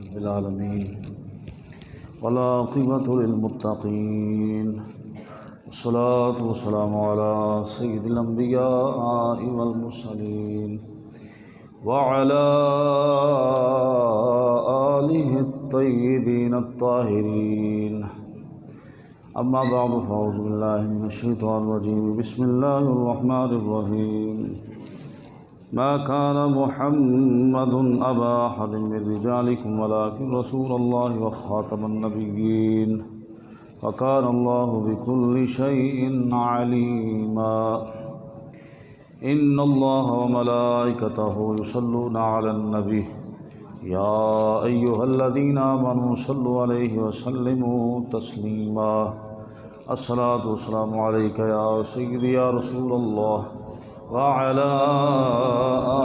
رب العالمين والعاقبة للمتقين والصلاة والسلام على سيد الأنبياء والمرسلين وعلى آله الطيبين الطاهرين أما بعد فأعوذ بالله من الشيطان الرجيم بسم الله الرحمن الرحيم ما كان محمد أبا أحد من رجالكم ولكن رسول الله وخاتم النبيين وكان الله بكل شيء عليما إن الله وملائكته يصلون على النبي يا أيها الذين آمنوا صلوا عليه وسلموا تسليما الصلاة والسلام عليك يا سيدي يا رسول الله وعلى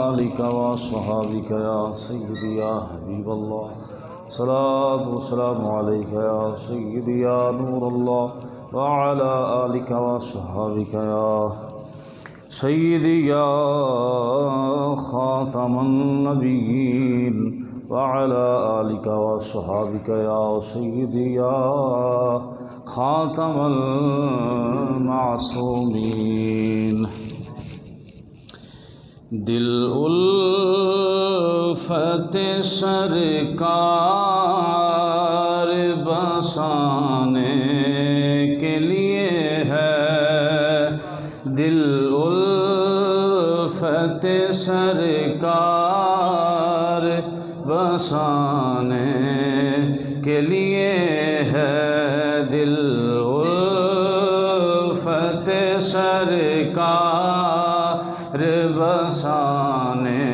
آلك وصحابك يا سيدي يا حبيب الله صلاة والسلام عليك يا سيدي يا نور الله وعلى آلك وصحابك يا سيدي يا خاتم النبيين وعلى آلك وصحابك يا سيدي يا خاتم المعصومين دل الفت سرکار بسانے کے لیے ہے دل الفت سرکار بسانے کے لیے ہے دل الفت سرکار بسانے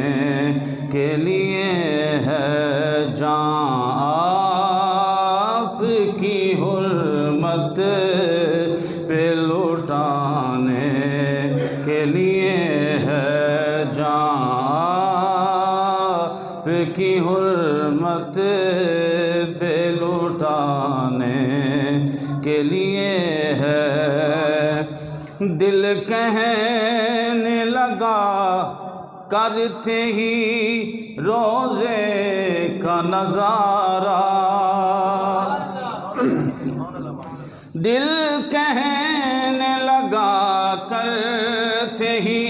کے لیے ہے جان آپ کی حرمت پہ لٹانے کے لیے ہے جان آپ کی حرمت پہ لٹانے کے لیے ہے دل کہنے لگا کرتے ہی روزے کا نظارہ دل کہنے لگا کرتے ہی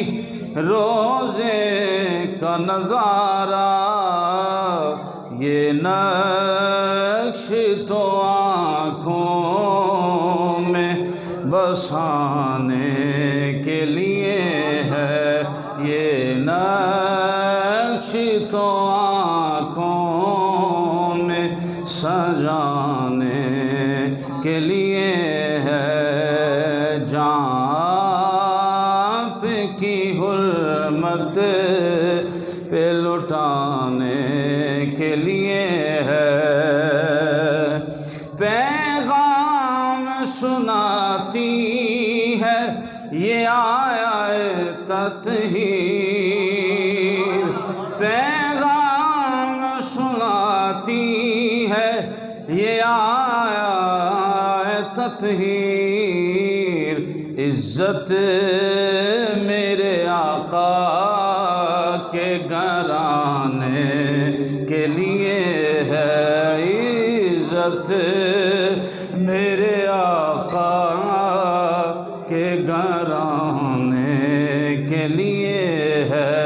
روزے کا نظارہ یہ نقش تو آنکھوں میں بسانے کے لیے ہے یہ نقش تو آنکھوں میں سجانے کے لیے ہے جان آپ کی حرمت پہ لٹانے کے لیے ہے پیغام سناتی ہے یہ آیت تطہیر پیغام سناتی ہے یہ آیت تطہیر عزت میرے آقا کے گھرانے کے لیے ہے عزت میرے آقا کے گھرانے کے لیے ہے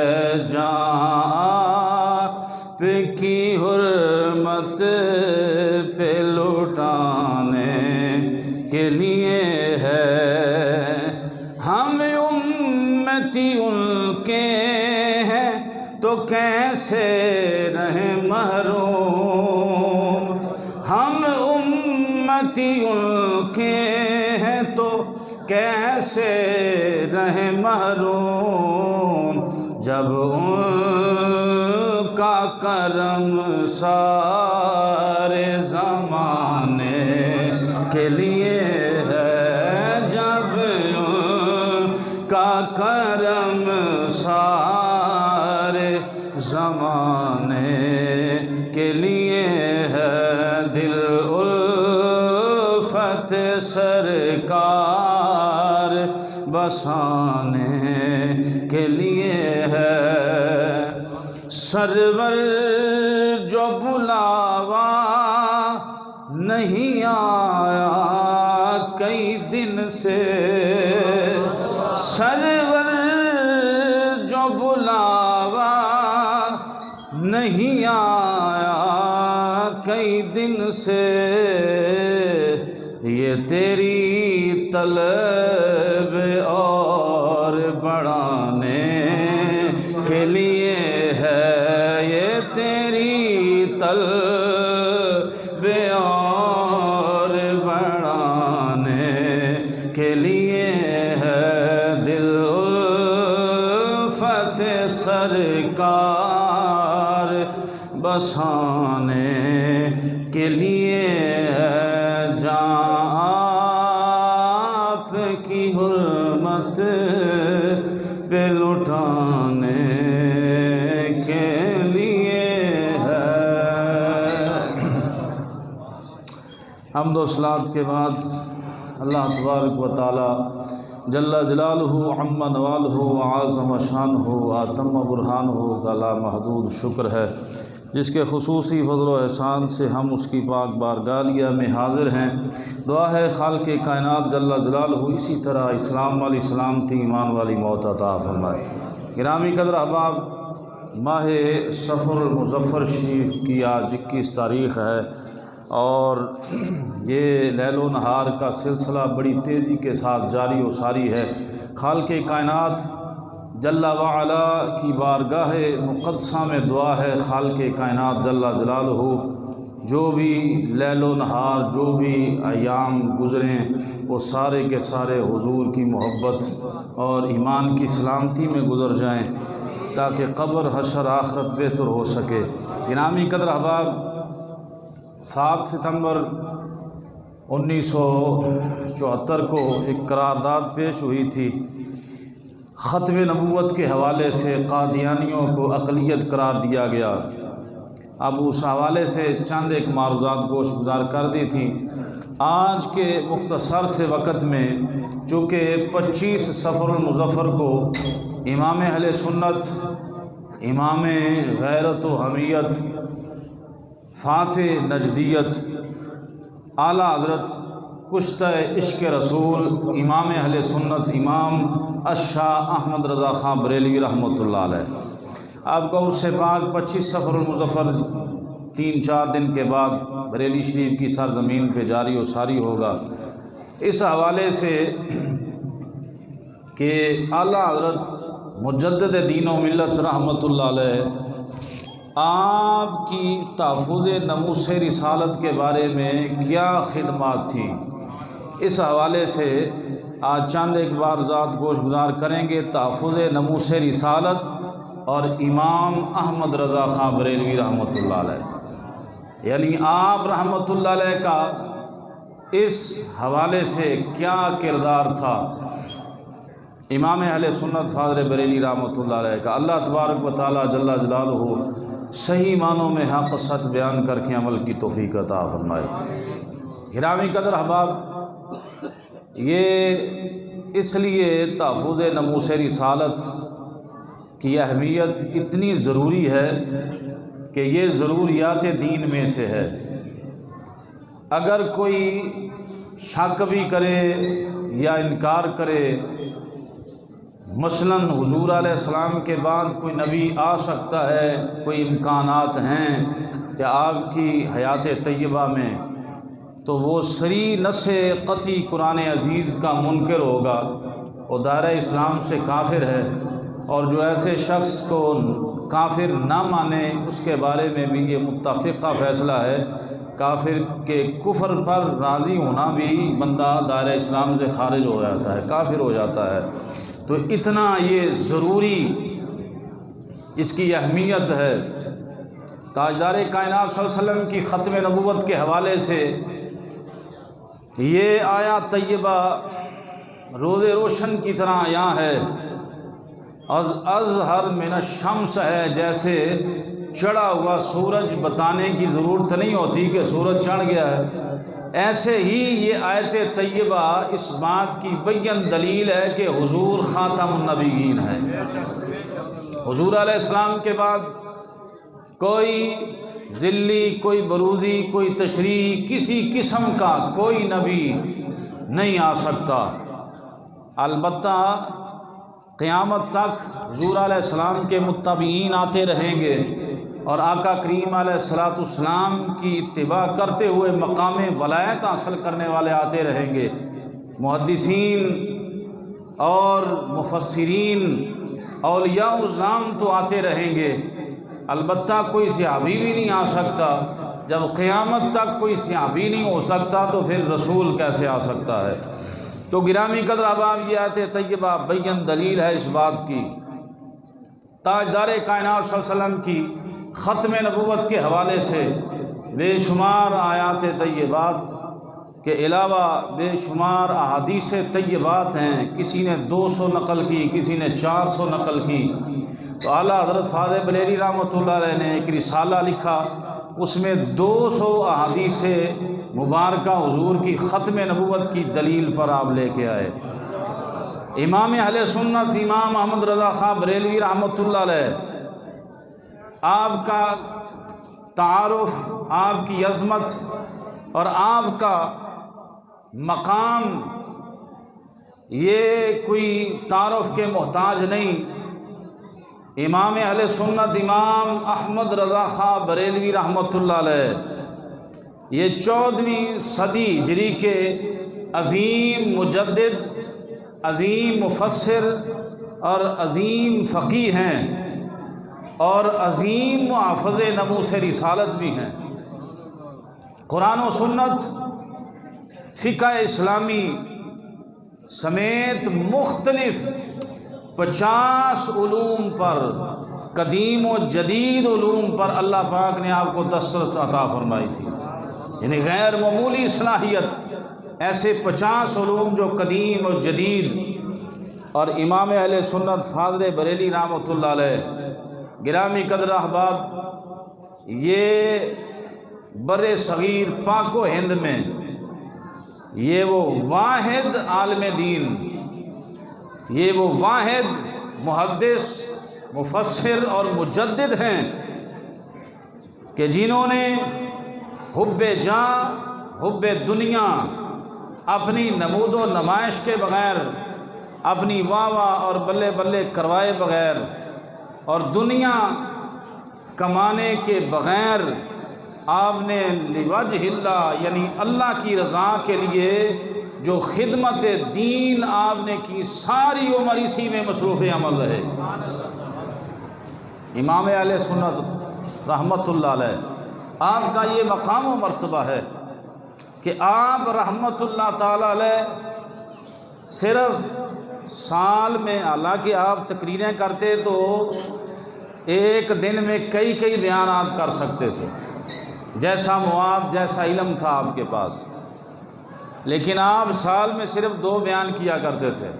جان آپ کی حرمت پہ لٹانے کے لیے ہے ہم امتی ان کے ہیں تو کیسے رہیں محروم ہم امتی ان کے ہیں تو کیسے رہیں محروم جب ان کا کرم سارے زمانے کے لیے ہے جب ان کا کرم سارے زمانے کے لیے ہے دل الفت سرکار بسانے کے لیے ہے سرور جو بلا بلاوا نہیں آیا کئی دن سے، سرور جو بلاوا نہیں آیا کئی دن سے، یہ تیری طلب اور بڑھانے کے لیے ہے، یہ تیری طلب اور بڑھانے کے لیے ہے، دل الفت سرکار بسانے کے لیے ہے، جہاں آپ کی حرمت پہ لٹانے کے لیے ہے۔ حمد و صلات کے بعد اللہ تبارک و تعالی جل جلالہ عم نوالہ وعظم شانہ واتم برہانہ کا لامحدود شکر ہے، جس کے خصوصی فضل و احسان سے ہم اس کی پاک بارگاہ میں حاضر ہیں۔ دعا ہے خالق کائنات جل جلالہ اسی طرح اسلام والی سلامتی، ایمان والی موت عطا فرمائے۔ گرامی قدر احباب، ماہ صفر المظفر شریف کی آج 21 تاریخ ہے، اور یہ لیل و نہار کا سلسلہ بڑی تیزی کے ساتھ جاری و ساری ہے۔ خالق کائنات جل وعلا کی بارگاہ مقدسہ میں دعا ہے، خالق کائنات جل جلالہ جو بھی لیل و نہار، جو بھی ایام گزریں، وہ سارے کے سارے حضور کی محبت اور ایمان کی سلامتی میں گزر جائیں، تاکہ قبر حشر آخرت بہتر ہو سکے۔ گرامی قدر احباب، 7 ستمبر 1974 کو ایک قرارداد پیش ہوئی تھی، ختم نبوت کے حوالے سے قادیانیوں کو اقلیت قرار دیا گیا۔ اب اس حوالے سے چند ایک معروضات گوش گزار کر دی تھی۔ آج کے مختصر سے وقت میں چونکہ 25 صفر المظفر کو امام اہل سنت، امام غیرت و حمیت، فاتح نجدیت، اعلیٰ حضرت کشتہ عشق رسول امام اہل سنت امام الشاہ احمد رضا خان بریلوی رحمۃ اللہ علیہ، آپ کو اس سے پاک 25 صفر المظفر 3-4 دن کے بعد بریلی شریف کی سرزمین پہ جاری و ساری ہوگا۔ اس حوالے سے کہ اعلیٰ حضرت مجدد دین و ملت رحمۃ اللہ علیہ آپ کی تحفظ ناموس رسالت کے بارے میں کیا خدمات تھی، اس حوالے سے آج چند ایک بار ذات گوش گزار کریں گے۔ تحفظ ناموس رسالت اور امام احمد رضا خان بریلوی رحمۃ اللہ علیہ، یعنی آپ رحمۃ اللہ علیہ کا اس حوالے سے کیا کردار تھا، امام اہل سنت فاضل بریلی رحمۃ اللہ علیہ کا۔ اللہ تبارک و تعالی جل جلالہ صحیح معنوں میں حق سچ بیان کر کے عمل کی توفیق عطا فرمائے۔ گرامی قدر احباب، یہ اس لیے تحفظ ناموس رسالت کی اہمیت اتنی ضروری ہے کہ یہ ضروریات دین میں سے ہے۔ اگر کوئی شک بھی کرے یا انکار کرے، مثلاً حضور علیہ السلام کے بعد کوئی نبی آ سکتا ہے، کوئی امکانات ہیں کہ آپ کی حیات طیبہ میں، تو وہ صریح نص قطعی قرآن عزیز کا منکر ہوگا، وہ دائرہ اسلام سے کافر ہے، اور جو ایسے شخص کو کافر نہ مانے اس کے بارے میں بھی یہ متفقہ فیصلہ ہے، کافر کے کفر پر راضی ہونا بھی بندہ دائرہ اسلام سے خارج ہو جاتا ہے، کافر ہو جاتا ہے۔ تو اتنا یہ ضروری اس کی اہمیت ہے۔ تاجدار کائنات صلی اللہ علیہ وسلم کی ختم نبوت کے حوالے سے یہ آیات طیبہ روز روشن کی طرح عیاں ہے، ازہر من الشمس ہے، جیسے چڑھا ہوا سورج بتانے کی ضرورت نہیں ہوتی کہ سورج چڑھ گیا ہے، ایسے ہی یہ آیت طیبہ اس بات کی بین دلیل ہے کہ حضور خاتم النبیین ہے۔ حضور علیہ السلام کے بعد کوئی ذلی، کوئی بروزی، کوئی تشریح، کسی قسم کا کوئی نبی نہیں آ سکتا۔ البتہ قیامت تک حضور علیہ السلام کے متبعین آتے رہیں گے اور آقا کریم علیہ السلام کی اتباع کرتے ہوئے مقام ولایت حاصل کرنے والے آتے رہیں گے۔ محدثین اور مفسرین، اولیاء الظام تو آتے رہیں گے، البتہ کوئی صحابی بھی نہیں آ سکتا۔ جب قیامت تک کوئی صحابی نہیں ہو سکتا تو پھر رسول کیسے آ سکتا ہے؟ تو گرامی قدر احباب، یہ آیت طیبہ بین دلیل ہے اس بات کی۔ تاجدار کائنات صلی اللہ علیہ وسلم کی ختم نبوت کے حوالے سے بے شمار آیات طیبات کے علاوہ بے شمار احادیث طیبات ہیں۔ کسی نے 200 نقل کی، کسی نے 400 نقل کی۔ تو اعلیٰ حضرت فاضل بریلوی رحمۃ اللہ علیہ نے ایک رسالہ لکھا، اس میں 200 احادیث مبارکہ حضور کی ختم نبوت کی دلیل پر آپ لے کے آئے۔ امام اہل سنت امام احمد رضا خاں بریلوی رحمۃ اللہ علیہ، آپ کا تعارف، آپ کی عظمت اور آپ کا مقام یہ کوئی تعارف کے محتاج نہیں۔ امام اہل سنت امام احمد رضا خاں بریلوی رحمۃ اللہ علیہ یہ 14ویں صدی ہجری کے عظیم مجدد، عظیم مفسر اور عظیم فقیہ ہیں اور عظیم محافظ ناموس رسالت بھی ہیں۔ قرآن و سنت، فقہ اسلامی سمیت مختلف 50 علوم پر، قدیم و جدید علوم پر اللہ پاک نے آپ کو دسترس عطا فرمائی تھی، یعنی غیر معمولی صلاحیت۔ ایسے 50 علوم جو قدیم و جدید، اور امام اہل سنت فاضل بریلوی رحمۃ اللہ علیہ، گرامی قدر احباب، یہ بر صغیر پاک و ہند میں یہ وہ واحد عالم دین، یہ وہ واحد محدث، مفسر اور مجدد ہیں کہ جنہوں نے حب جاں، حب دنیا اپنی نمود و نمائش کے بغیر، اپنی واہ واہ اور بلے بلے کروائے بغیر اور دنیا کمانے کے بغیر، آپ نے لوجہ اللہ یعنی اللہ کی رضا کے لیے جو خدمت دین آپ نے کی، ساری عمر اسی میں مصروف عمل رہے۔ امام اہل سنت رحمۃ اللہ علیہ، آپ کا یہ مقام و مرتبہ ہے کہ آپ رحمۃ اللہ تعالیٰ علیہ صرف سال میں، حالانکہ آپ تقریریں کرتے تو ایک دن میں کئی بیانات کر سکتے تھے، جیسا مواد، جیسا علم تھا آپ کے پاس، لیکن آپ سال میں صرف 2 بیان کیا کرتے تھے۔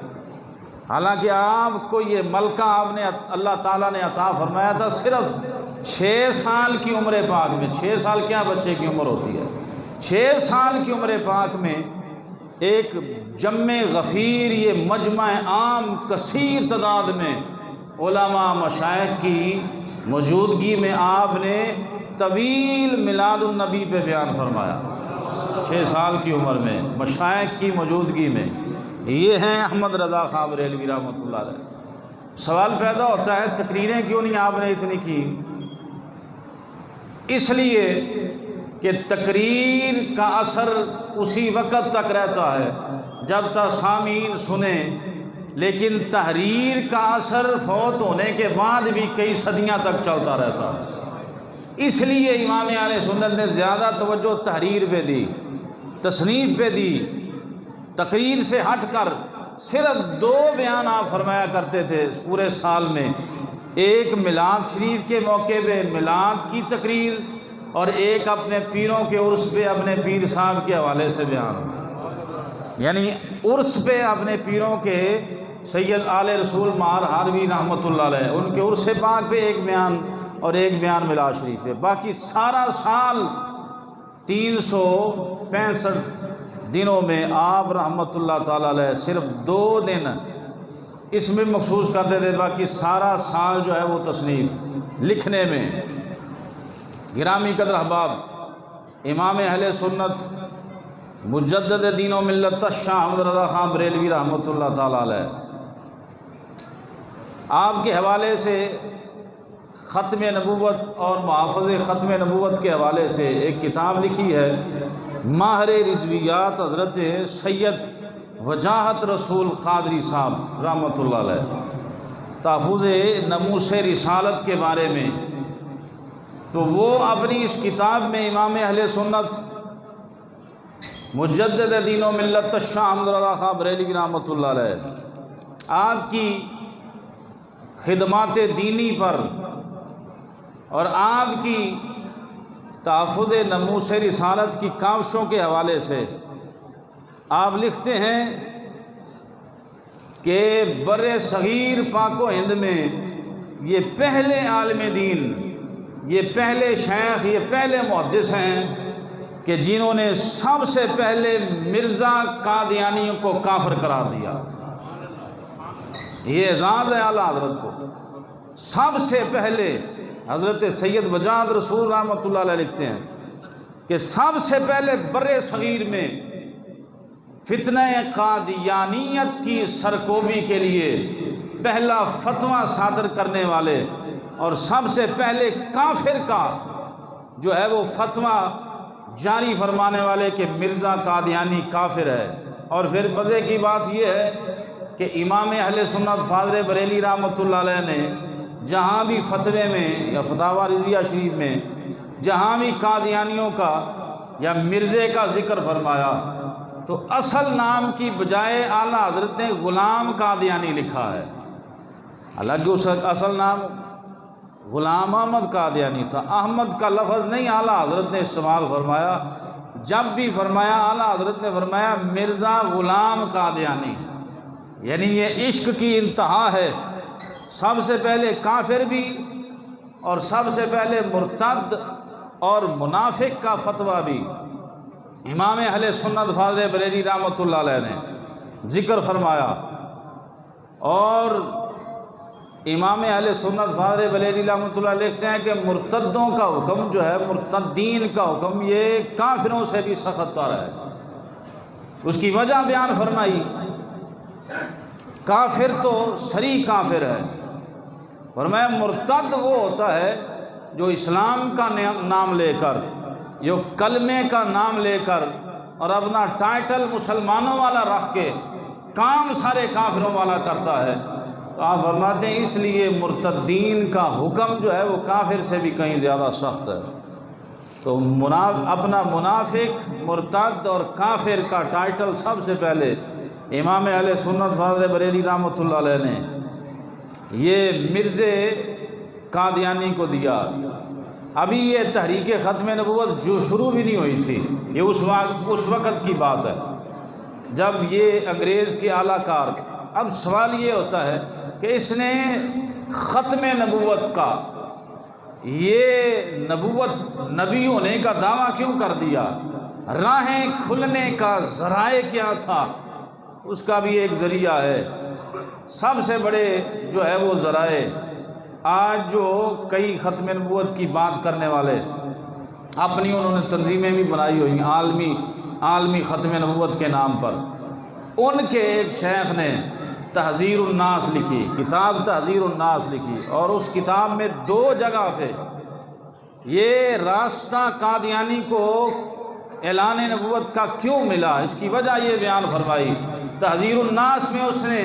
حالانکہ آپ کو یہ ملکہ آپ نے اللہ تعالیٰ نے عطا فرمایا تھا صرف 6 سال کی عمر پاک میں۔ 6 سال کیا بچے کی عمر ہوتی ہے؟ 6 سال کی عمر پاک میں ایک جمع غفیر، یہ مجمع عام کثیر تعداد میں علماء مشائخ کی موجودگی میں آپ نے طویل میلاد النبی پہ بیان فرمایا۔ 6 سال کی عمر میں مشائخ کی موجودگی میں۔ یہ ہیں احمد رضا خاں بریلوی رحمۃ اللہ علیہ۔ سوال پیدا ہوتا ہے تقریریں کیوں نہیں آپ نے اتنی کی؟ اس لیے کہ تقریر کا اثر اسی وقت تک رہتا ہے جب تک سامعین سنیں، لیکن تحریر کا اثر فوت ہونے کے بعد بھی کئی صدیاں تک چلتا رہتا ہے۔ اس لیے امام اہل سنت نے زیادہ توجہ تحریر پہ دی، تصنیف پہ دی۔ تقریر سے ہٹ کر صرف 2 بیان آپ فرمایا کرتے تھے پورے سال میں، ایک میلاد شریف کے موقع پہ میلاد کی تقریر، اور ایک اپنے پیروں کے عرس پہ اپنے پیر صاحب کے حوالے سے بیان، یعنی عرس پہ اپنے پیروں کے سید آل رسول مار ہاروی رحمۃ اللہ علیہ، ان کے عرس پاک پہ ایک بیان اور ایک بیان میلاد شریف پہ۔ باقی سارا سال 365 دنوں میں آپ رحمۃ اللہ تعالیٰ علیہ صرف 2 دن اس میں مخصوص کرتے تھے، باقی سارا سال جو ہے وہ تصنیف لکھنے میں۔ گرامی قدر احباب، امام اہل سنت مجدد دین و ملت شاہ احمد رضا خان بریلوی رحمۃ اللہ تعالیٰ علیہ، آپ کے حوالے سے ختم نبوت اور محافظ ختم نبوت کے حوالے سے ایک کتاب لکھی ہے، ماہر رضویات حضرت سید وجاہت رسول قادری صاحب رحمۃ اللہ علیہ، تحفظ ناموس رسالت کے بارے میں۔ تو وہ اپنی اس کتاب میں امام اہل سنت مجدد دین و ملت شاہ احمد رضا خان بریلوی رحمۃ اللہ علیہ آپ کی خدمات دینی پر اور آپ کی تحفظ ناموس رسالت کی کاوشوں کے حوالے سے آپ لکھتے ہیں کہ بر صغیر پاک و ہند میں یہ پہلے عالم دین، یہ پہلے شیخ، یہ پہلے محدث ہیں کہ جنہوں نے سب سے پہلے مرزا قادیانیوں کو کافر قرار دیا۔ یہ اعزاز ہے اعلیٰ حضرت کو۔ سب سے پہلے حضرت سید وجاہت رسول رحمۃ اللہ علیہ لکھتے ہیں کہ سب سے پہلے بر صغیر میں فتنہ قادیانیت کی سرکوبی کے لیے پہلا فتویٰ صادر کرنے والے اور سب سے پہلے کافر کا جو ہے وہ فتویٰ جاری فرمانے والے کہ مرزا قادیانی کافر ہے۔ اور پھر مزے کی بات یہ ہے کہ امام اہل سنت فاضل بریلی رحمۃ اللہ علیہ نے جہاں بھی فتوے میں یا فتاوی رضویہ شریف میں جہاں بھی قادیانیوں کا یا مرزے کا ذکر فرمایا تو اصل نام کی بجائے اعلیٰ حضرت نے غلام قادیانی لکھا ہے، حالانکہ اس کا اصل نام غلام احمد قادیانی تھا۔ احمد کا لفظ نہیں اعلیٰ حضرت نے استعمال فرمایا، جب بھی فرمایا اعلیٰ حضرت نے فرمایا مرزا غلام قادیانی، یعنی یہ عشق کی انتہا ہے۔ سب سے پہلے کافر بھی اور سب سے پہلے مرتد اور منافق کا فتویٰ بھی امام اہل سنت فاضل بریلی رحمۃ اللہ علیہ نے ذکر فرمایا۔ اور امام اہل سنت فاضل بریلی رحمۃ اللہ لکھتے ہیں کہ مرتدوں کا حکم جو ہے، مرتدین کا حکم، یہ کافروں سے بھی سخت تر ہے۔ اس کی وجہ بیان فرمائی، کافر تو صریح کافر ہے، فرمایا مرتد وہ ہوتا ہے جو اسلام کا نام لے کر، جو کلمے کا نام لے کر اور اپنا ٹائٹل مسلمانوں والا رکھ کے کام سارے کافروں والا کرتا ہے۔ تو آپ فرماتے ہیں اس لیے مرتدین کا حکم جو ہے وہ کافر سے بھی کہیں زیادہ سخت ہے۔ تو اپنا منافق، مرتد اور کافر کا ٹائٹل سب سے پہلے امام اہل سنت فاضل بریلی رحمۃ اللہ علیہ نے یہ مرزے قادیانی کو دیا۔ ابھی یہ تحریک ختم نبوت جو شروع بھی نہیں ہوئی تھی، یہ اس وقت کی بات ہے جب یہ انگریز کے اعلیٰ کار۔ اب سوال یہ ہوتا ہے کہ اس نے ختم نبوت کا، یہ نبوت نبی ہونے کا دعویٰ کیوں کر دیا؟ راہیں کھلنے کا ذرائع کیا تھا؟ اس کا بھی ایک ذریعہ ہے۔ سب سے بڑے جو ہے وہ ذرائع، آج جو کئی ختم نبوت کی بات کرنے والے اپنی انہوں نے تنظیمیں بھی بنائی ہوئی عالمی ختم نبوت کے نام پر، ان کے ایک شیخ نے تحذیر الناس لکھی، کتاب تحذیر الناس لکھی، اور اس کتاب میں 2 جگہ پہ یہ راستہ قادیانی کو اعلان نبوت کا کیوں ملا، اس کی وجہ یہ بیان فرمائی۔ تحذیر الناس میں اس نے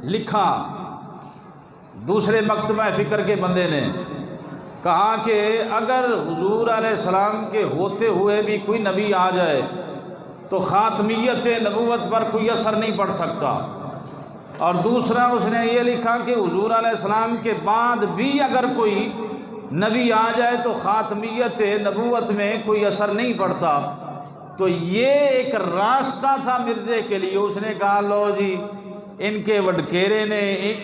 لکھا، دوسرے مکتبہ فکر کے بندے نے کہا کہ اگر حضور علیہ السلام کے ہوتے ہوئے بھی کوئی نبی آ جائے تو خاتمیت نبوت پر کوئی اثر نہیں پڑ سکتا۔ اور دوسرا اس نے یہ لکھا کہ حضور علیہ السلام کے بعد بھی اگر کوئی نبی آ جائے تو خاتمیت نبوت میں کوئی اثر نہیں پڑتا۔ تو یہ ایک راستہ تھا مرزے کے لیے۔ اس نے کہا لو جی ان کے وڈکیرے نے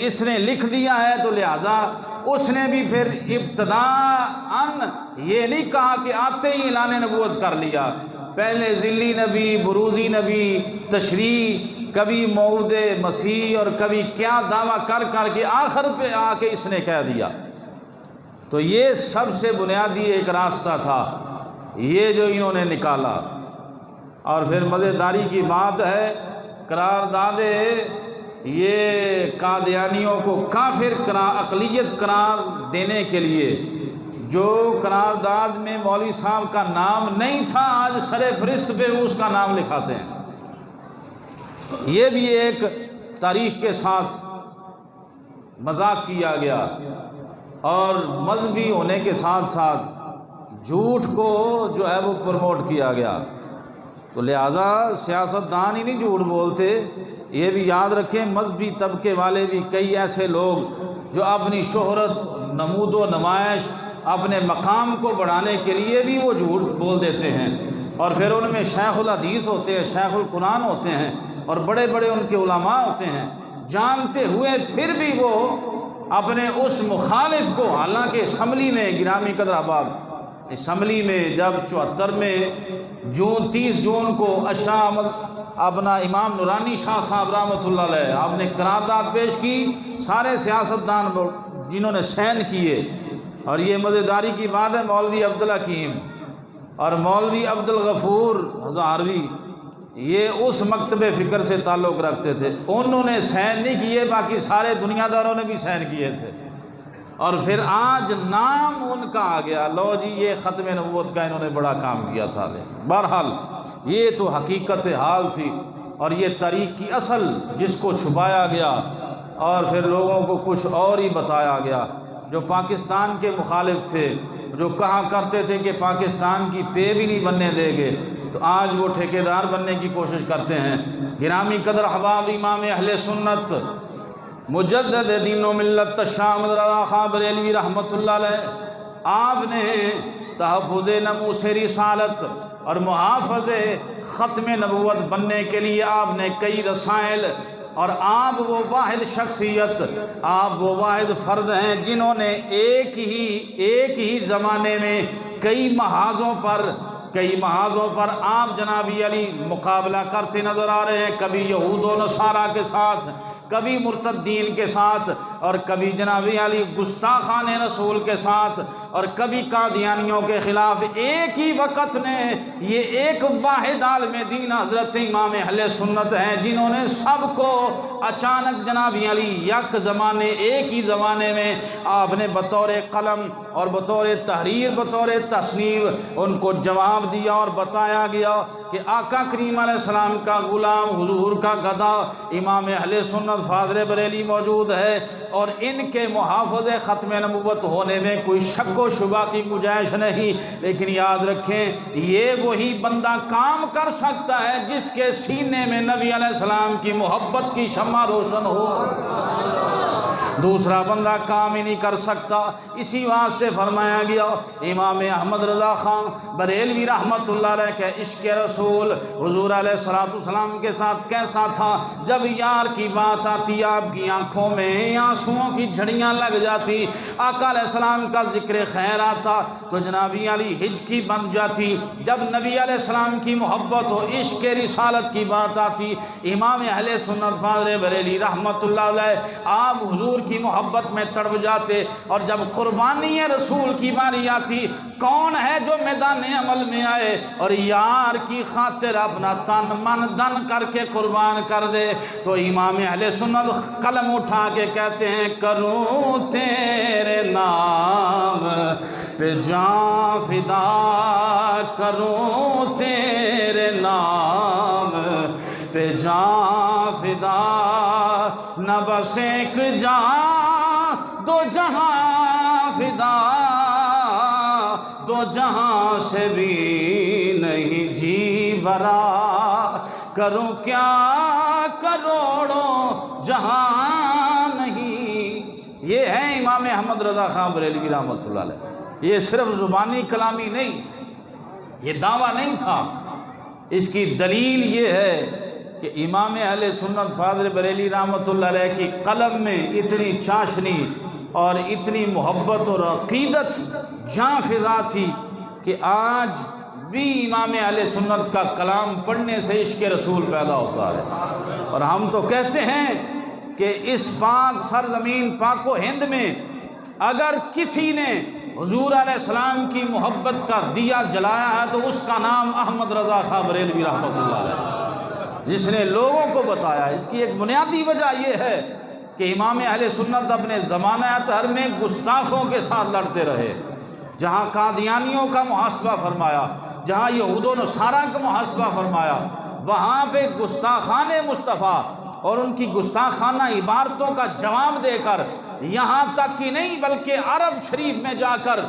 اس نے لکھ دیا ہے تو لہذا اس نے بھی پھر ابتداءً یہ نہیں کہا کہ آتے ہی اعلان نبوت کر لیا، پہلے ذلی نبی، بروزی نبی، تشریح، کبھی موعود مسیح اور کبھی کیا دعویٰ کر کے آخر پہ آ کے اس نے کہہ دیا۔ تو یہ سب سے بنیادی ایک راستہ تھا یہ جو انہوں نے نکالا۔ اور پھر مزیداری کی بات ہے قرارداد یہ قادیانیوں کو کافر اقلیت قرار دینے کے لیے جو قرارداد میں مولوی صاحب کا نام نہیں تھا، آج سر فہرست پہ اس کا نام لکھاتے ہیں۔ یہ بھی ایک تاریخ کے ساتھ مذاق کیا گیا اور مذہبی ہونے کے ساتھ ساتھ جھوٹ کو جو ہے وہ پروموٹ کیا گیا۔ تو لہذا سیاستدان ہی نہیں جھوٹ بولتے، یہ بھی یاد رکھیں مذہبی طبقے والے بھی کئی ایسے لوگ جو اپنی شہرت، نمود و نمائش، اپنے مقام کو بڑھانے کے لیے بھی وہ جھوٹ بول دیتے ہیں، اور پھر ان میں شیخ الحدیث ہوتے ہیں، شیخ القرآن ہوتے ہیں، اور بڑے بڑے ان کے علماء ہوتے ہیں، جانتے ہوئے پھر بھی وہ اپنے اس مخالف کو، حالانکہ اسمبلی میں گرامی قدر احباب، اسمبلی میں جب 74 میں 30 جون کو اشاہ اپنا امام نورانی شاہ صاحب رحمۃ اللہ علیہ آپ نے قرارداد پیش کی، سارے سیاستدان جنہوں نے سائن کیے، اور یہ مزیداری کی بات ہے مولوی عبدالحکیم اور مولوی عبدالغفور ہزاروی یہ اس مکتب فکر سے تعلق رکھتے تھے، انہوں نے سائن نہیں کیے، باقی سارے دنیا داروں نے بھی سائن کیے تھے، اور پھر آج نام ان کا آ گیا، لو جی یہ ختم نبوت کا انہوں نے بڑا کام کیا تھا۔ بہرحال یہ تو حقیقت حال تھی، اور یہ تاریخ کی اصل جس کو چھپایا گیا اور پھر لوگوں کو کچھ اور ہی بتایا گیا۔ جو پاکستان کے مخالف تھے، جو کہا کرتے تھے کہ پاکستان کی پے بھی نہیں بننے دیں گے، تو آج وہ ٹھیکیدار بننے کی کوشش کرتے ہیں۔ گرامی قدر احباب، امام اہل سنت مجدد دین و ملت شاہ احمد رضا خاں بریلوی رحمۃ اللہ علیہ، آپ نے تحفظ ناموس رسالت اور محافظ ختم نبوت بننے کے لیے آپ نے کئی رسائل، اور آپ وہ واحد شخصیت، آپ وہ واحد فرد ہیں جنہوں نے ایک ہی زمانے میں کئی محاذوں پر آپ جنابی علی مقابلہ کرتے نظر آ رہے ہیں، کبھی یہود و نصارہ کے ساتھ، کبھی مرتدین کے ساتھ، اور کبھی جناب علی گستاخان رسول کے ساتھ، اور کبھی قادیانیوں کے خلاف۔ ایک ہی وقت میں یہ ایک واحد عالم دین حضرت امام اہل سنت ہیں جنہوں نے سب کو اچانک جناب علی ایک ہی زمانے میں آپ نے بطور قلم اور بطور تحریر، بطور تصنیف ان کو جواب دیا، اور بتایا گیا کہ آقا کریم علیہ السلام کا غلام، حضور کا گدھا امام اہل سنت فاضل بریلی موجود ہے، اور ان کے محافظ ختم نبوت ہونے میں کوئی شک و شبہ کی گنجائش نہیں۔ لیکن یاد رکھیں یہ وہی بندہ کام کر سکتا ہے جس کے سینے میں نبی علیہ السلام کی محبت کی شمع روشن ہو، دوسرا بندہ کام ہی نہیں کر سکتا۔ اسی واسطے فرمایا گیا امام احمد رضا خان بریلوی رحمۃ اللہ علیہ کے عشق رسول حضور علیہ السلام کے ساتھ کیسا تھا، جب یار کی بات آتی آپ کی آنکھوں میں آنسوؤں کی جھڑیاں لگ جاتی، آقا علیہ السلام کا ذکر خیر آتا تو جنابی علی ہچکی بن جاتی، جب نبی علیہ السلام کی محبت و عشق رسالت کی بات آتی امام اہل سنت فاضل بریلی رحمۃ اللہ علیہ آپ حضور کی محبت میں تڑپ جاتے، اور جب قربانی رسول کی باری آتی، کون ہے جو میدان عمل میں آئے اور یار کی خاطر اپنا تن من دن کر کے قربان کر دے؟ تو امام اہل سنت قلم اٹھا کے کہتے ہیں کروں تیرے نام پہ جان فدا، کروں تیرے نام پہ جان فدا، نہ بس ایک جان دو جہاں فدا، دو جہاں سے بھی نہیں جی برا، کروں کیا کروڑوں جہاں نہیں۔ یہ ہے امام احمد رضا خان بریلوی رحمۃ اللہ علیہ۔ یہ صرف زبانی کلامی نہیں، یہ دعویٰ نہیں تھا، اس کی دلیل یہ ہے کہ امام اہل سنت فاضل بریلی رحمۃ اللہ علیہ کی قلم میں اتنی چاشنی اور اتنی محبت اور عقیدت جاں فضا تھی کہ آج بھی امام اہل سنت کا کلام پڑھنے سے عشق رسول پیدا ہوتا ہے۔ اور ہم تو کہتے ہیں کہ اس پاک سرزمین پاک و ہند میں اگر کسی نے حضور علیہ السلام کی محبت کا دیا جلایا ہے تو اس کا نام احمد رضا خاں بریلوی رحمۃ اللہ علیہ، جس نے لوگوں کو بتایا۔ اس کی ایک بنیادی وجہ یہ ہے کہ امام اہل سنت اپنے زمانہ اطہر میں گستاخوں کے ساتھ لڑتے رہے۔ جہاں قادیانیوں کا محاسبہ فرمایا، جہاں یہود و نصارہ کا محاسبہ فرمایا، وہاں پہ گستاخان مصطفیٰ اور ان کی گستاخانہ عبارتوں کا جواب دے کر، یہاں تک ہی نہیں بلکہ عرب شریف میں جا کر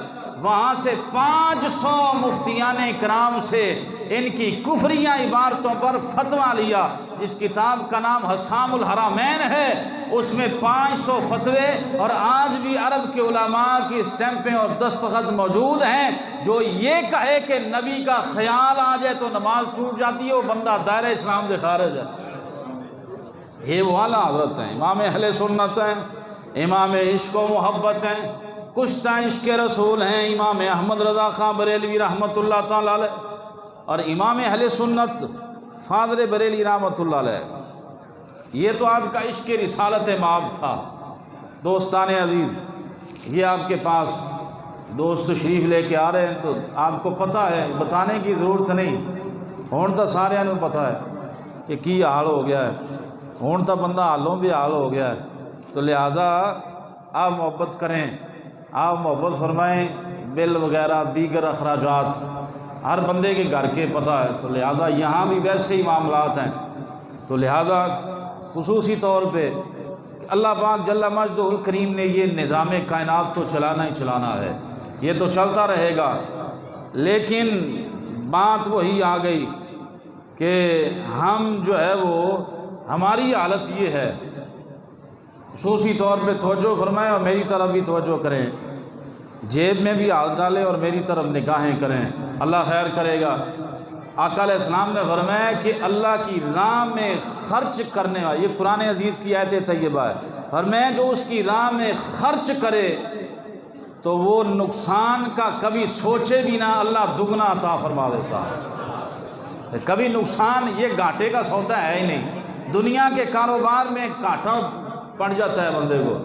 وہاں سے 500 مفتیان کرام سے ان کی کفریہ عبارتوں پر فتویٰ لیا۔ جس کتاب کا نام حسام الحرمین ہے، اس میں 500 فتوے اور آج بھی عرب کے علماء کی اسٹیمپیں اور دستخط موجود ہیں جو یہ کہے کہ نبی کا خیال آ جائے تو نماز ٹوٹ جاتی ہے، وہ بندہ دائرہ اسلام سے خارج ہے۔ یہ وہ اعلیٰ حضرت ہیں، امام اہل سنت ہیں، امام عشق و محبت ہیں، کشتہ عشق رسول ہیں امام احمد رضا خاں بریلوی رحمۃ اللہ تعالیٰ علیہ، اور امام اہل سنت فاضل بریلی رحمۃ اللہ علیہ۔ یہ تو آپ کا عشق رسالت مآب تھا۔ دوستان عزیز، یہ آپ کے پاس دوست تشریف لے کے آ رہے ہیں تو آپ کو پتہ ہے، بتانے کی ضرورت نہیں، ہون تو سارے نوں پتہ ہے کہ کی حال ہو گیا ہے، ہون تو بندہ حالوں بھی حال ہو گیا ہے، تو لہٰذا آپ محبت کریں، آپ محبت فرمائیں، بل وغیرہ دیگر اخراجات ہر بندے کے گھر کے پتہ ہے، تو لہٰذا یہاں بھی ویسے ہی معاملات ہیں، تو لہٰذا خصوصی طور پہ اللہ پاک جل مجدہ الکریم نے یہ نظام کائنات تو چلانا ہی چلانا ہے، یہ تو چلتا رہے گا، لیکن بات وہی آ گئی کہ ہم جو ہے وہ ہماری حالت یہ ہے، خصوصی طور پہ توجہ فرمائیں اور میری طرف بھی توجہ کریں، جیب میں بھی ہاتھ ڈالیں اور میری طرف نگاہیں کریں، اللہ خیر کرے گا۔ آقا علیہ السلام نے فرمایا کہ اللہ کی راہ میں خرچ کرنے والا، یہ قرآن عزیز کی آیت طیبہ ہے، فرمایا جو اس کی راہ میں خرچ کرے تو وہ نقصان کا کبھی سوچے بھی نہ، اللہ دگنا عطا فرما دیتا ہے۔ کبھی نقصان، یہ گھاٹے کا سودا ہے ہی نہیں، دنیا کے کاروبار میں گھاٹا پڑ جاتا ہے بندے کو،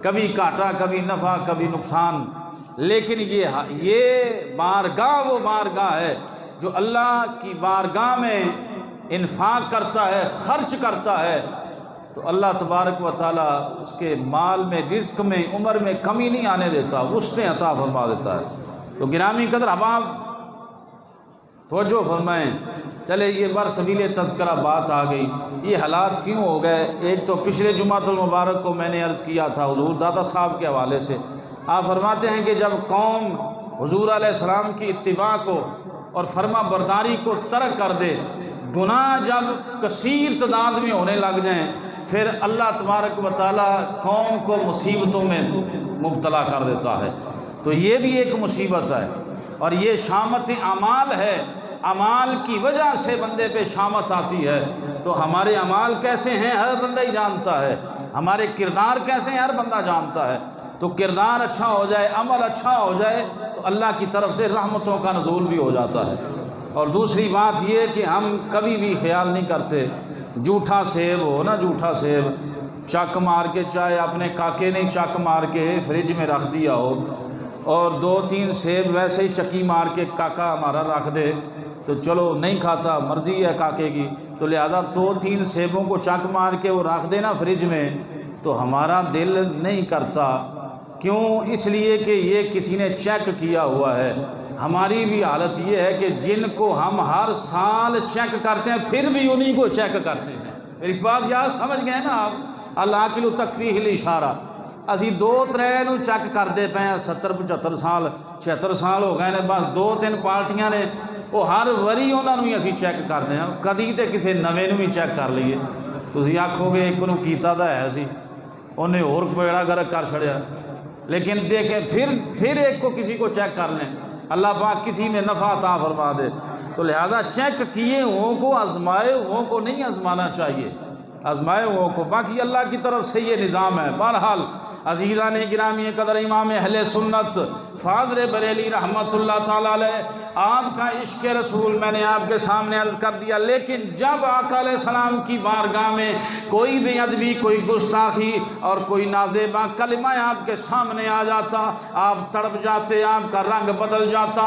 کبھی گھاٹا کبھی نفع کبھی نقصان، لیکن یہ بارگاہ وہ بارگاہ ہے جو اللہ کی بارگاہ میں انفاق کرتا ہے، خرچ کرتا ہے، تو اللہ تبارک و تعالیٰ اس کے مال میں، رزق میں، عمر میں کمی نہیں آنے دیتا، وسعتیں عطا فرما دیتا ہے۔ تو گرامی قدر احباب توجہ فرمائیں، چلے یہ برسبیل تذکرہ بات آ گئی، یہ حالات کیوں ہو گئے؟ ایک تو پچھلے جمعۃ المبارک کو میں نے عرض کیا تھا حضور داتا صاحب کے حوالے سے، آپ فرماتے ہیں کہ جب قوم حضور علیہ السلام کی اتباع کو اور فرما برداری کو ترک کر دے، گناہ جب کثیر تعداد میں ہونے لگ جائیں، پھر اللہ تبارک و تعالیٰ قوم کو مصیبتوں میں مبتلا کر دیتا ہے، تو یہ بھی ایک مصیبت ہے، اور یہ شامت اعمال ہے، اعمال کی وجہ سے بندے پہ شامت آتی ہے۔ تو ہمارے اعمال کیسے ہیں ہر بندہ ہی جانتا ہے، ہمارے کردار کیسے ہیں ہر بندہ جانتا ہے، تو کردار اچھا ہو جائے، عمل اچھا ہو جائے تو اللہ کی طرف سے رحمتوں کا نزول بھی ہو جاتا ہے۔ اور دوسری بات یہ کہ ہم کبھی بھی خیال نہیں کرتے، جھوٹا سیب ہو نا، جھوٹا سیب چک مار کے، چاہے اپنے کاکے نے چک مار کے فریج میں رکھ دیا ہو، اور 2-3 سیب ویسے ہی چکی مار کے کاکا ہمارا رکھ دے تو چلو نہیں کھاتا، مرضی ہے کاکے کی، تو لہذا 2-3 سیبوں کو چک مار کے وہ رکھ دینا فریج میں، تو ہمارا دل نہیں کرتا، کیوں؟ اس لیے کہ یہ کسی نے چیک کیا ہوا ہے۔ ہماری بھی حالت یہ ہے کہ جن کو ہم ہر سال چیک کرتے ہیں پھر بھی انہی کو چیک کرتے ہیں۔ میری بات یاد سمجھ گئے نا آپ؟ العاقل تکفیہ الاشارہ، اسی 2-3 نو چیک کرتے پے ہیں، 70-75 سال 76 سال ہو گئے نے، بس 2-3 پارٹیاں نے، وہ ہر وری انہوں نے اسی چیک کرنے ہیں، کدی تے کسی نویں نو بھی چیک کر لیے، تسی آکھو گے ایک نو کیتا دا ہے سی، انہیں اور بیڑا گرک کر چھڑیا، لیکن دیکھیں پھر ایک کو کسی کو چیک کر لیں، اللہ پاک کسی میں نفع عطا فرما دے۔ تو لہذا چیک کیے ہوں کو، آزمائے ہوں کو نہیں آزمانا چاہیے، آزمائے ہوں کو، باقی اللہ کی طرف سے یہ نظام ہے۔ بہرحال عزیزان گرامی قدر، امام اہل سنت فاضل بریلی رحمۃ اللہ تعالیٰ علیہ، آپ کا عشق رسول میں نے آپ کے سامنے عرض کر دیا، لیکن جب آقا علیہ السلام کی بارگاہ میں کوئی بے ادبی، کوئی گستاخی اور کوئی نازیبا کلمہ آپ کے سامنے آ جاتا، آپ تڑپ جاتے، آپ کا رنگ بدل جاتا،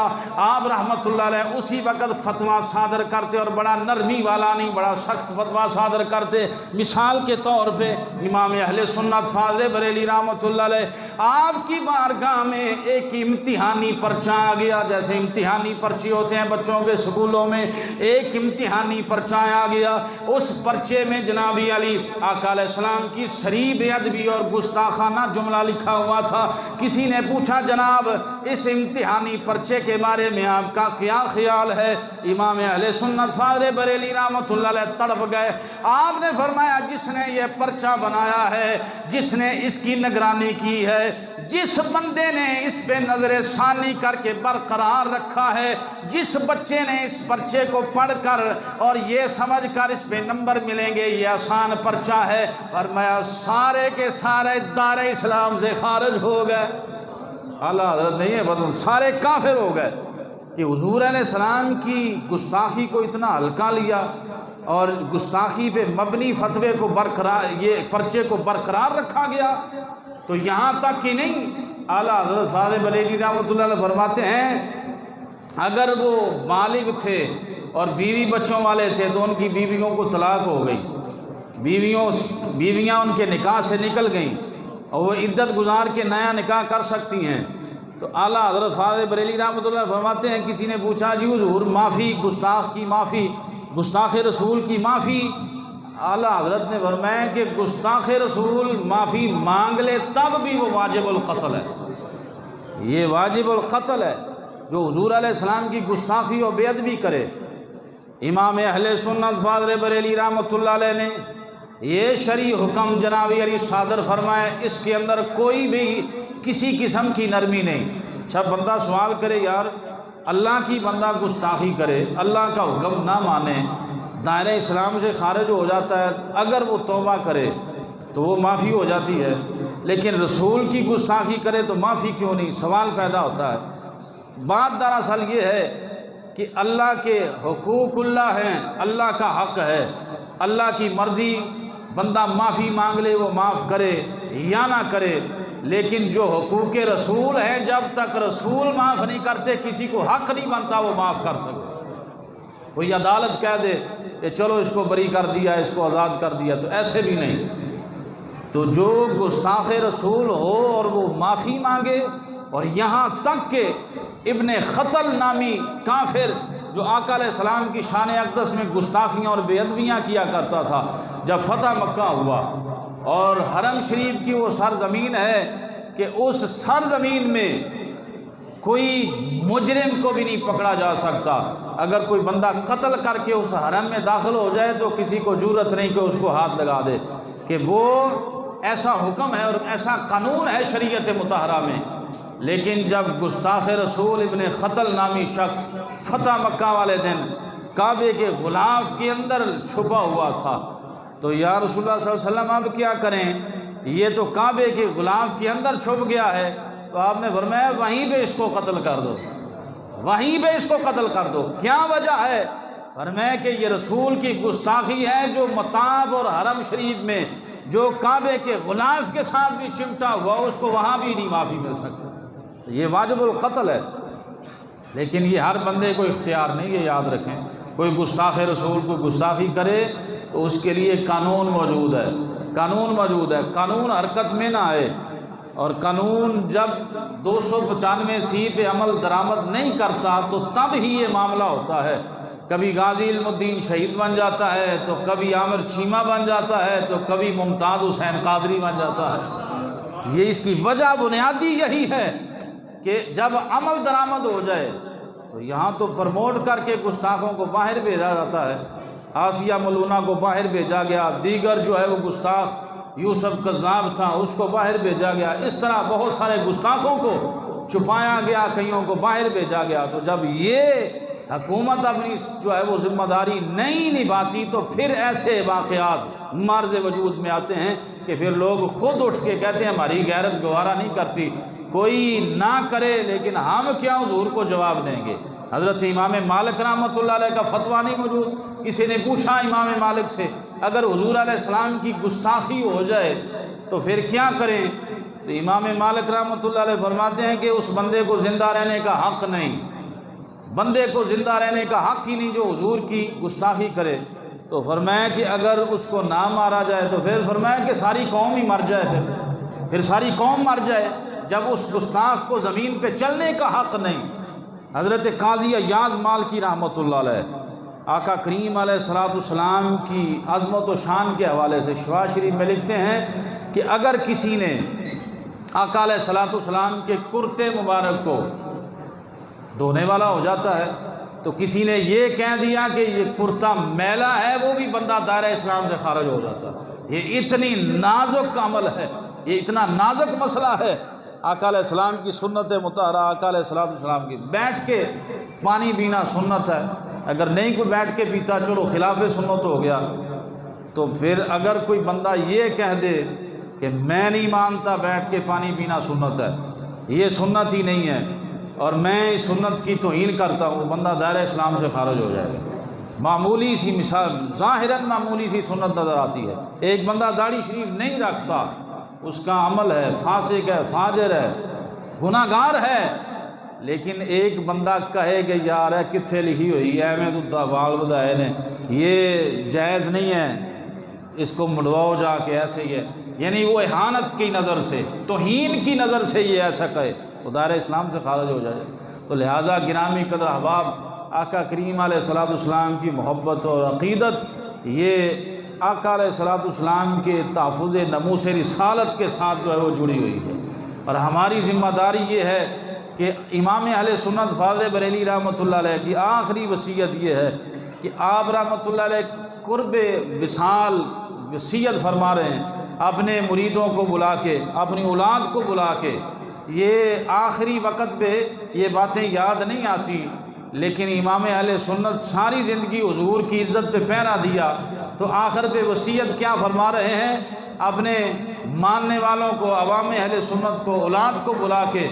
آپ رحمۃ اللہ علیہ اسی وقت فتویٰ صادر کرتے، اور بڑا نرمی والا نہیں، بڑا سخت فتویٰ صادر کرتے۔ مثال کے طور پہ امام اہل سنت فاضل بریلی رحمۃ اللہ علیہ، آپ کی بارگاہ میں ایک امتحانی پرچہ آ گیا، جیسے امتحانی پرچے ہوتے ہیں بچوں کے سکولوں میں، ایک امتحانی پرچہ آ گیا، اس پرچے میں جناب علی آقا علیہ السلام کی صریح بے ادبی اور گستاخانہ جملہ لکھا ہوا تھا۔ کسی نے پوچھا جناب اس امتحانی پرچے کے بارے میں آپ کا کیا خیال ہے؟ امام اہل سنت فاضل بریلی رحمۃ اللہ علیہ تڑپ گئے۔ آپ نے فرمایا جس نے یہ پرچہ بنایا ہے، جس نے اس کی نگرانی کی ہے، جس بندے نے اس پہ نظر ثانی کر کے برقرار رکھا ہے، جس بچے نے اس پرچے کو پڑھ کر اور یہ سمجھ کر اس پہ نمبر ملیں گے یہ آسان پرچہ ہے، فرمایا سارے کے سارے دار اسلام سے خارج ہو گئے۔ اعلیٰ حضرت نہیں ہے بدن، سارے کافر ہو گئے کہ حضور علیہ السلام کی گستاخی کو اتنا ہلکا لیا اور گستاخی پہ مبنی فتوے کو برقرار، یہ پرچے کو برقرار رکھا گیا۔ تو یہاں تک کہ نہیں، اعلیٰ حضرت فاضل بریلی رحمۃ اللہ علیہ فرماتے ہیں اگر وہ بالغ تھے اور بیوی بچوں والے تھے تو ان کی بیویوں کو طلاق ہو گئی، بیویاں ان کے نکاح سے نکل گئیں اور وہ عدت گزار کے نیا نکاح کر سکتی ہیں۔ تو اعلیٰ حضرت فاضل بریلی رحمۃ اللہ علیہ فرماتے ہیں کسی نے پوچھا جی حضور معافی، گستاخ کی معافی، گستاخ رسول کی معافی؟ اعلیٰ حضرت نے فرمایا کہ گستاخ رسول معافی مانگ لے تب بھی وہ واجب القتل ہے، یہ واجب القتل ہے جو حضور علیہ السلام کی گستاخی و بے ادبی کرے۔ امام اہل سنت فاضل بریلی رحمۃ اللہ علیہ نے یہ شرعی حکم جناب علی صادر فرمائے، اس کے اندر کوئی بھی کسی قسم کی نرمی نہیں۔ اچھا بندہ سوال کرے یار اللہ کی بندہ گستاخی کرے، اللہ کا حکم نہ مانے، دائرہ اسلام سے خارج ہو جاتا ہے، اگر وہ توبہ کرے تو وہ معافی ہو جاتی ہے، لیکن رسول کی گستاخی کرے تو معافی کیوں نہیں؟ سوال پیدا ہوتا ہے۔ بات دراصل یہ ہے کہ اللہ کے حقوق اللہ ہیں، اللہ کا حق ہے، اللہ کی مرضی بندہ معافی مانگ لے وہ معاف کرے یا نہ کرے، لیکن جو حقوق رسول ہیں جب تک رسول معاف نہیں کرتے کسی کو حق نہیں بنتا وہ معاف کر سکے۔ کوئی عدالت کہہ دے کہ چلو اس کو بری کر دیا، اس کو آزاد کر دیا، تو ایسے بھی نہیں۔ تو جو گستاخ رسول ہو اور وہ معافی مانگے، اور یہاں تک کہ ابن خطل نامی کافر جو آقا علیہ السلام کی شان اقدس میں گستاخیاں اور بے ادبیاں کیا کرتا تھا، جب فتح مکہ ہوا اور حرم شریف کی وہ سرزمین ہے کہ اس سرزمین میں کوئی مجرم کو بھی نہیں پکڑا جا سکتا، اگر کوئی بندہ قتل کر کے اس حرم میں داخل ہو جائے تو کسی کو جرأت نہیں کہ اس کو ہاتھ لگا دے، کہ وہ ایسا حکم ہے اور ایسا قانون ہے شریعت مطہرہ میں۔ لیکن جب گستاخ رسول ابن خطل نامی شخص فتح مکہ والے دن کعبے کے غلاف کے اندر چھپا ہوا تھا، تو یا رسول اللہ صلی اللہ علیہ وسلم اب کیا کریں، یہ تو کعبے کے غلاف کے اندر چھپ گیا ہے، تو آپ نے فرمایا وہیں پہ اس کو قتل کر دو، وہیں پہ اس کو قتل کر دو۔ کیا وجہ ہے؟ فرمایا کہ یہ رسول کی گستاخی ہے جو مطاف اور حرم شریف میں جو کعبے کے غلاف کے ساتھ بھی چمٹا ہوا اس کو وہاں بھی نہیں معافی مل سکتی، تو یہ واجب القتل ہے۔ لیکن یہ ہر بندے کو اختیار نہیں، یہ یاد رکھیں، کوئی گستاخ رسول کو گستاخی کرے تو اس کے لیے قانون موجود ہے، قانون موجود ہے، قانون حرکت میں نہ آئے، اور قانون جب 295 پہ عمل درآمد نہیں کرتا تو تب ہی یہ معاملہ ہوتا ہے۔ کبھی غازی علم الدین شہید بن جاتا ہے، تو کبھی عامر چیمہ بن جاتا ہے، تو کبھی ممتاز حسین قادری بن جاتا ہے۔ یہ اس کی وجہ بنیادی یہی ہے کہ جب عمل درآمد ہو جائے تو یہاں تو پرموٹ کر کے گستاخوں کو باہر بھیجا جاتا ہے، آسیہ ملونہ کو باہر بھیجا گیا، دیگر جو ہے وہ گستاخ یوسف قذاب تھا اس کو باہر بھیجا گیا، اس طرح بہت سارے گستاخوں کو چھپایا گیا، کئیوں کو باہر بھیجا گیا۔ تو جب یہ حکومت اپنی جو ہے وہ ذمہ داری نہیں نبھاتی تو پھر ایسے واقعات مرز وجود میں آتے ہیں کہ پھر لوگ خود اٹھ کے کہتے ہیں ہماری غیرت گوارا نہیں کرتی کوئی نہ کرے لیکن ہم کیا حضور کو جواب دیں گے۔ حضرت امام مالک رحمۃ اللہ علیہ کا فتویٰ نہیں موجود؟ کسی نے پوچھا امام مالک سے اگر حضور علیہ السلام کی گستاخی ہو جائے تو پھر کیا کریں؟ تو امام مالک رحمۃ اللہ علیہ فرماتے ہیں کہ اس بندے کو زندہ رہنے کا حق نہیں، بندے کو زندہ رہنے کا حق ہی نہیں جو حضور کی گستاخی کرے۔ تو فرمایا کہ اگر اس کو نہ مارا جائے تو پھر فرمایا کہ ساری قوم ہی مر جائے، پھر ساری قوم مر جائے جب اس گستاخ کو زمین پہ چلنے کا حق نہیں۔ حضرت قاضی عیاض مالکی رحمۃ اللہ علیہ آقا کریم علیہ الصلوۃ والسلام کی عظمت و شان کے حوالے سے شفاء شریف میں لکھتے ہیں کہ اگر کسی نے آقا علیہ الصلوۃ والسلام کے کرتے مبارک کو دھونے والا ہو جاتا ہے تو کسی نے یہ کہہ دیا کہ یہ کرتا میلا ہے، وہ بھی بندہ دائرہ اسلام سے خارج ہو جاتا ہے۔ یہ اتنی نازک عمل ہے، یہ اتنا نازک مسئلہ ہے۔ آقا علیہ السلام کی سنت مطہرہ، آقا علیہ السلام کی بیٹھ کے پانی پینا سنت ہے، اگر نہیں کوئی بیٹھ کے پیتا چلو خلاف سنت ہو گیا۔ تو پھر اگر کوئی بندہ یہ کہہ دے کہ میں نہیں مانتا بیٹھ کے پانی پینا سنت ہے، یہ سنت ہی نہیں ہے اور میں اس سنت کی توہین کرتا ہوں، بندہ دائرہ اسلام سے خارج ہو جائے گا۔ معمولی سی مثال، ظاہراً معمولی سی سنت نظر آتی ہے، ایک بندہ داڑھی شریف نہیں رکھتا، اس کا عمل ہے، فاسق ہے، فاجر ہے، گناہ گار ہے، لیکن ایک بندہ کہے کہ یار ہے کتھے لکھی ہوئی ہے میں تو وال بدائے نے، یہ جائز نہیں ہے، اس کو مڑواؤ جا کے ایسے ہی ہے، یعنی وہ اہانت کی نظر سے، توہین کی نظر سے یہ ایسا کہے، وہ دائرہ اسلام سے خارج ہو جائے۔ تو لہذا گرامی قدر احباب، آقا کریم علیہ الصلوۃ والسلام کی محبت اور عقیدت یہ آقا علیہ الصلوۃ والسلام کے تحفظ ناموس رسالت کے ساتھ جو ہے وہ جڑی ہوئی ہے، اور ہماری ذمہ داری یہ ہے کہ امام اہل سنت فاضل بریلی رحمۃ اللہ علیہ کی آخری وصیت یہ ہے کہ آپ رحمۃ اللہ علیہ قرب وصال وصیت فرما رہے ہیں اپنے مریدوں کو بلا کے، اپنی اولاد کو بلا کے، یہ آخری وقت پہ یہ باتیں یاد نہیں آتی، لیکن امام اہل سنت ساری زندگی حضور کی عزت پہ پہرا دیا، تو آخر پہ وصیت کیا فرما رہے ہیں؟ اپنے ماننے والوں کو، عوام اہل سنت کو، اولاد کو بلا کے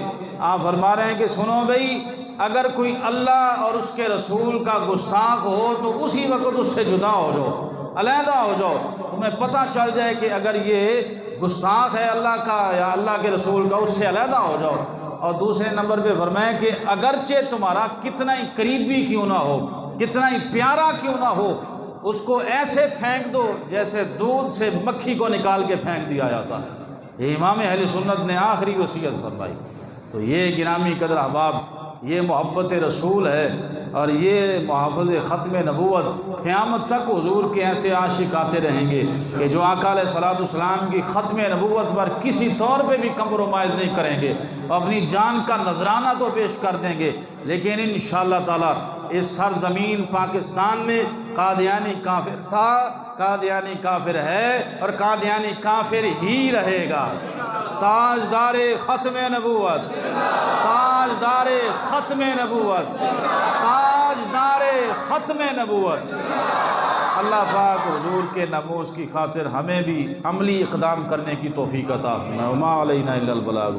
آپ فرما رہے ہیں کہ سنو بھئی، اگر کوئی اللہ اور اس کے رسول کا گستاخ ہو تو اسی وقت اس سے جدا ہو جاؤ، علیحدہ ہو جاؤ، تمہیں پتہ چل جائے کہ اگر یہ گستاخ ہے اللہ کا یا اللہ کے رسول کا، اس سے علیحدہ ہو جاؤ۔ اور دوسرے نمبر پہ فرمائیں کہ اگرچہ تمہارا کتنا ہی قریبی کیوں نہ ہو، کتنا ہی پیارا کیوں نہ ہو، اس کو ایسے پھینک دو جیسے دودھ سے مکھی کو نکال کے پھینک دیا جاتا ہے۔ یہ امام اہل سنت نے آخری وصیت فرمائی۔ تو یہ گرامی قدر احباب، یہ محبت رسول ہے، اور یہ محافظ ختم نبوت، قیامت تک حضور کے ایسے عاشق آتے رہیں گے کہ جو آقا علیہ الصلوۃ والسلام کی ختم نبوت پر کسی طور پہ بھی کمپرومائز نہیں کریں گے، اپنی جان کا نذرانہ تو پیش کر دیں گے، لیکن انشاءاللہ تعالی اس سرزمین پاکستان میں قادیانی کافر تھا، قادیانی کافر ہے، اور قادیانی کافر ہی رہے گا۔ تاجدار ختم نبوت، تاجدار ختم نبوت، تاجدار ختم نبوت۔ اللہ پاک حضور کے ناموس کی خاطر ہمیں بھی عملی اقدام کرنے کی توفیق عطا فرمائے۔ وما علینا الا البلاغ۔